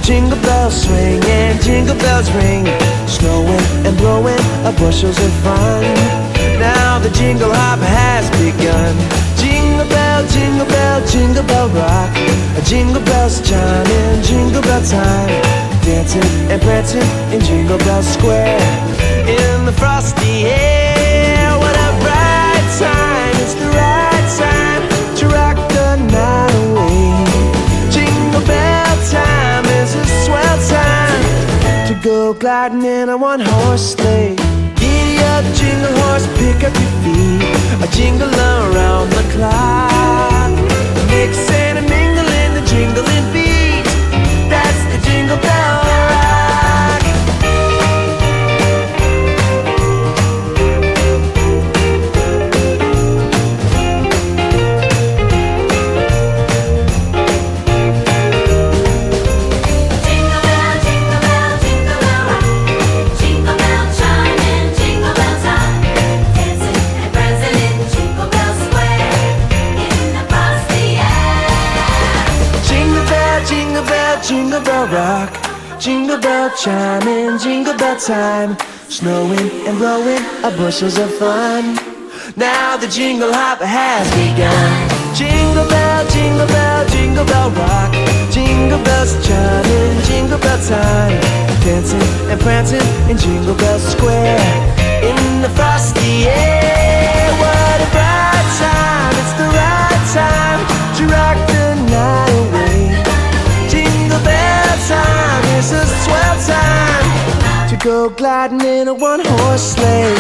jingle bells swing and jingle bells ring, snowing and blowing bushels of fun. Now the jingle hop has begun. Jingle bell, jingle bell, jingle bell rock. Jingle bells chime in jingle bell time, dancing and prancing in Jingle Bell Square. In the frosty air, what a bright time. It's the right time to rock the night away. Jingle bell time is a swell time to go gliding in a one-horse sleigh. Giddy up, jingle horse, pick up your feet, a jingle around the clock. Mixing and mingling the jingling beat, that's the Jingle Bell Rock. Jingle bell, jingle bell, jingle bell rock. Jingle bell chime in jingle bell time, dancing and prancing in Jingle Bell Square, in the frosty air. Jingle bell, jingle bell, jingle bell rock. Jingle bell chime in jingle bell time, snowing and blowing bushels of fun. Now the jingle hop has begun. Jingle bell, jingle bell, jingle bell rock. Jingle bells chime in jingle bell time, dancing and prancing in Jingle Bell Square, in the frosty air. What a bright time, it's the right time to rock the night away. Jingle bell time is a swell time to go gliding in a one-horse sleigh.